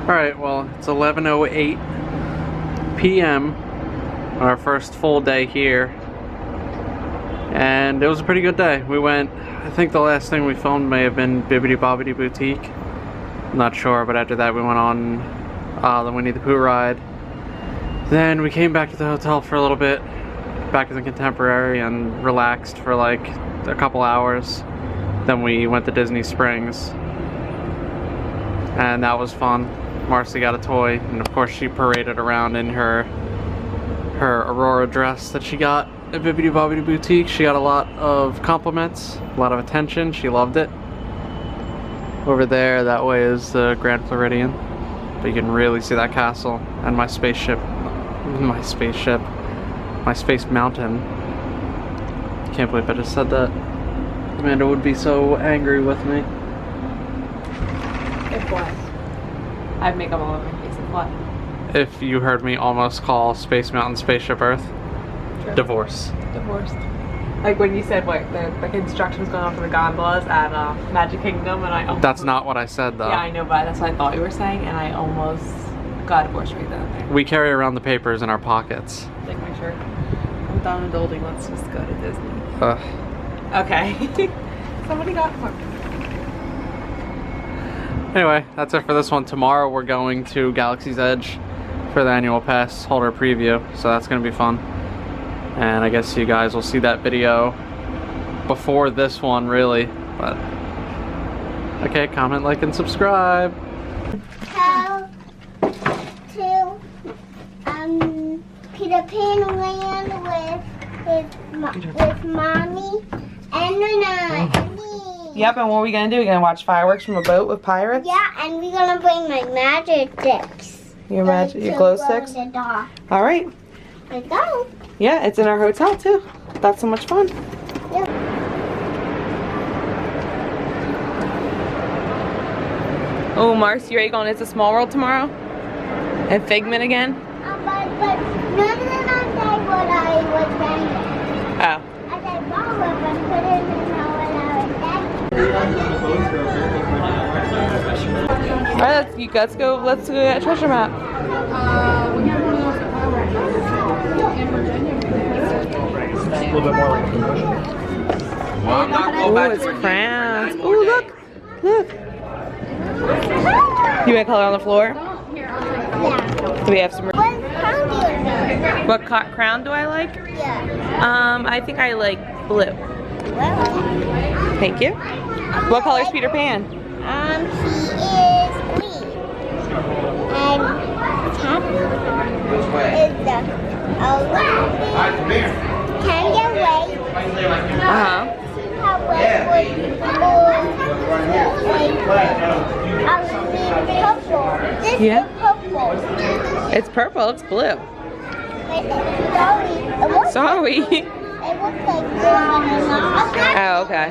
Alright, well, it's 11:08 p.m. our first full day here. And it was a pretty good day. We went, I think the last thing we filmed may have been Bibbidi Bobbidi Boutique. I'm not sure, but after that we went on the Winnie the Pooh ride. Then we came back to the hotel for a little bit, back to the Contemporary, and relaxed for like a couple hours. Then we went to Disney Springs, and that was fun. Marcy got a toy, and of course she paraded around in her Aurora dress that she got at Bibbidi Bobbidi Boutique. She got a lot of compliments, a lot of attention. She loved it. Over there, that way is the Grand Floridian, but you can really see that castle and my spaceship. My space mountain. Can't believe I just said that. Amanda would be so angry with me. If what? I have makeup all over my face. If what? If you heard me almost call Space Mountain Spaceship Earth. True. Divorced. Like when you said what the instructions going on for the gondolas at Magic Kingdom, and I almost... That's not what I said though. Yeah, I know, but that's what I thought you were saying, and I almost got divorced right then and there. We carry around the papers in our pockets. Like my shirt. I'm done adulting, let's just go to Disney. Okay. Somebody got one. Anyway, that's it for this one. Tomorrow we're going to Galaxy's Edge for the annual pass holder preview, so that's going to be fun. And I guess you guys will see that video before this one, really. But okay, comment, like, and subscribe. How to Peter Pan land with mommy and Nana and me. Yep, and what are we gonna do? We're gonna watch fireworks from a boat with pirates? Yeah, and we're gonna bring my magic sticks. Your glow sticks? All right. Let's go. Yeah, it's in our hotel too. That's so much fun. Yep. Oh, Marcy, you ready going It's a Small World tomorrow? And Figment again? But none of them said what I was saying. Oh. I said ball up and put it in what I was saying. All right, let's go get a treasure map. A little bit more like a promotion. Oh, it's crowns. Oh, look. You want color on the floor? Yeah. Do we have some? What crown do you like? What crown do I like? Yeah. I think I like blue. Well, Thank you. What color is Peter Pan? he is green. And top is the can get away. Uh-huh. This Yeah. is purple. It's purple. It's blue. Sorry. Sorry. It looks like blue. Oh, okay.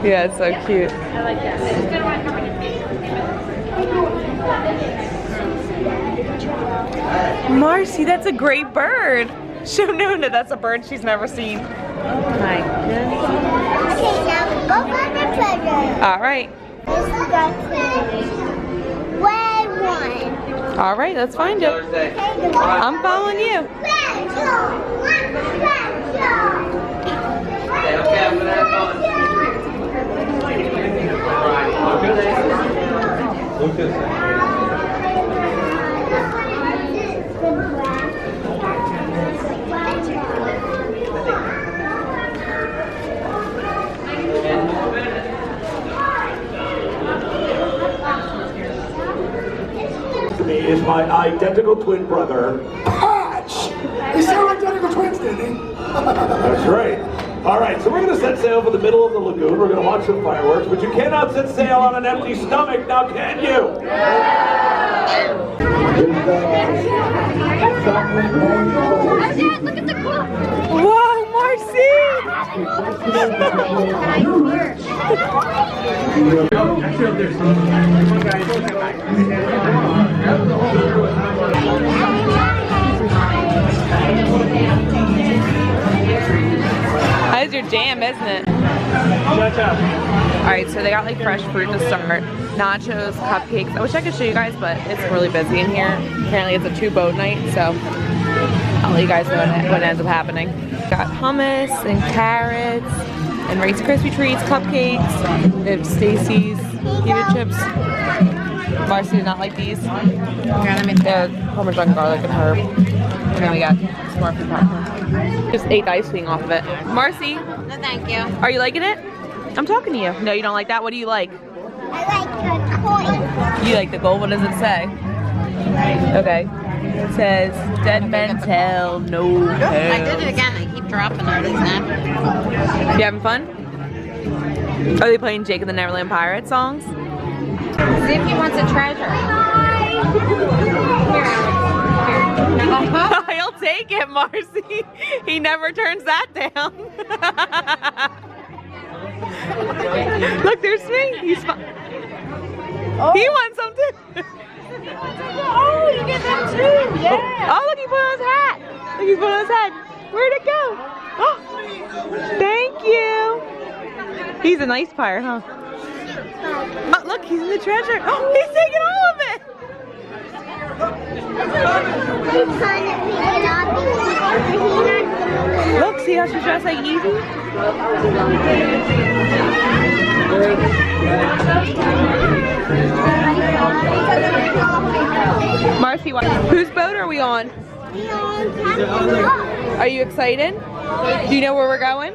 Yeah, it's so cute. I like that. Marcy, that's a great bird. Show Nuna that's a bird she's never seen. Oh my goodness. Okay, now go find the treasure. All right. This is the red one. All right, let's find it. Okay, the I'm following you. Is my identical twin brother, Patch. They sound identical twins, didn't they? That's right. All right, so we're going to set sail for the middle of the lagoon. We're going to watch some fireworks, but you cannot set sail on an empty stomach, now can you? Look at the clock. Whoa, Marcy! That is your jam, isn't it? Alright, so they got like fresh fruit to start. Nachos, cupcakes. I wish I could show you guys, but it's really busy in here. Apparently it's a 2-boat night, so I'll let you guys know what ends up happening. Got hummus and carrots and Rice Krispie treats, cupcakes. They have Stacy's heated chips. Marcy did not like these. They're Parmesan garlic and herb. And then we got more food popcorn. Just ate the ice cream off of it. Marcy. No, thank you. Are you liking it? I'm talking to you. No, you don't like that? What do you like? I like the toy. You like the gold? What does it say? Okay. It says, dead men tell no tales. I did it again. I keep dropping all these napkins. You having fun? Are they playing Jake and the Neverland Pirates songs? See if he wants a treasure. I'll take it, Marcy. He never turns that down. Look, there's me. He's fine. Oh. He wants some too. Oh, you get them too. Yeah. Oh, look, he put on his hat. Look, he's put on his hat. Where'd it go? Oh, thank you. He's a nice pirate, huh? Oh, look, he's in the treasure. Oh, he's taking all of it. Look, see how she's dressed like Evie? Marcy, whose boat are we on? Are you excited? Do you know where we're going?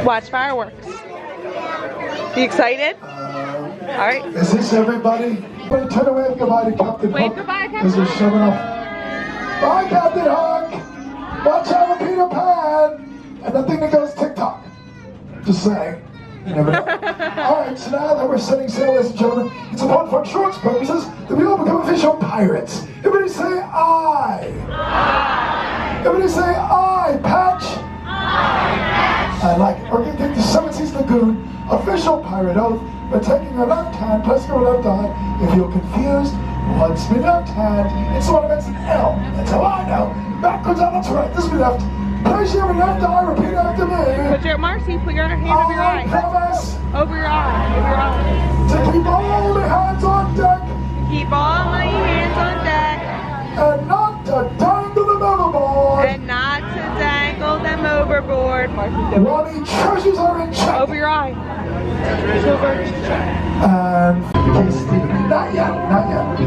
Watch fireworks. You excited? All right. Is this everybody? Everybody turn away and goodbye to Captain Hook. Wave goodbye, Captain As we're shoving off. Bye, Captain Hook. Watch out for Peter Pan. And the thing that goes tick-tock. Just saying. You never know. Alright, so now that we're setting sail, ladies and gentlemen, it's important for insurance purposes that we all become official pirates. Everybody say aye. Aye. Everybody say aye, Patch. Aye, Patch. I like it. We're going to take the Seven Seas Lagoon official pirate oath by taking our left hand, pressing our left eye. If you're confused, what's my left hand? It's the one that makes an L. That's how I know. Backwards on, that's right. This is my left. Place your left eye, repeat after me. Put your, Marcy, put your hand over your eye. Promise Over your eye. Over your eye. to keep all the hands on deck Keep all my hands on deck. and not to dangle them overboard. And not to dangle them overboard. Marcy, While the treasures are in check. over your eye. And not yet, not yet.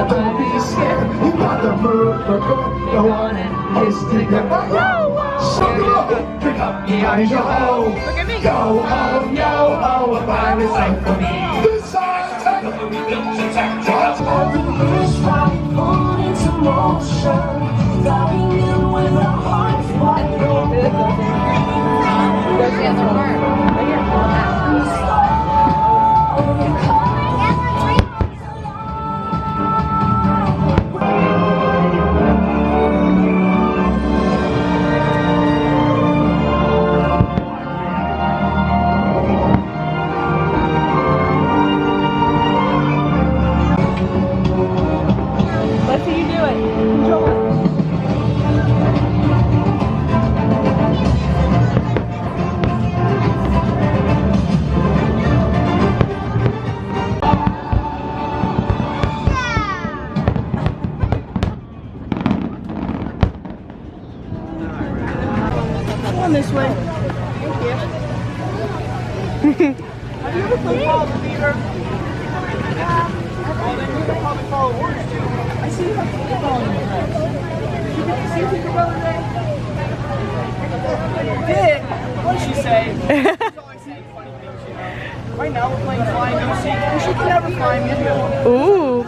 Don't be scared, you got the move for good. Go on and kiss together. Not yet. So go, pick up behind your hoe. Look at me. Go home, yo ho, a fire is life for me. This side, take it. What's every wish right put into motion? Diving in with our hearts wide open. Where's the other one? Right here. Let's see you do it. Control it. On this way. Thank you. Have you ever played Follow the Beaver? Well, then you can probably follow orders too. I see you have to follow the beaver. Did you get to see Tinker Brother today? Did? What did she say? She's always saying funny things, you know. Right now we're playing Flying Goosey, and she can never fly me into it. Ooh.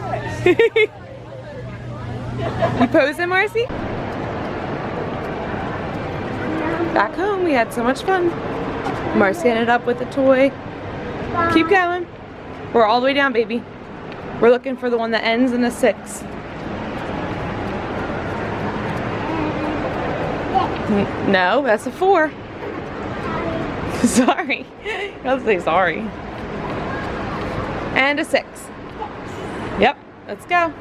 You posing, Marcy? Back home, we had so much fun. Marcy ended up with a toy. Keep going. We're all the way down, baby. We're looking for the one that ends in a 6. No, that's a 4. Sorry. I'll say sorry. And a 6. Yep, let's go.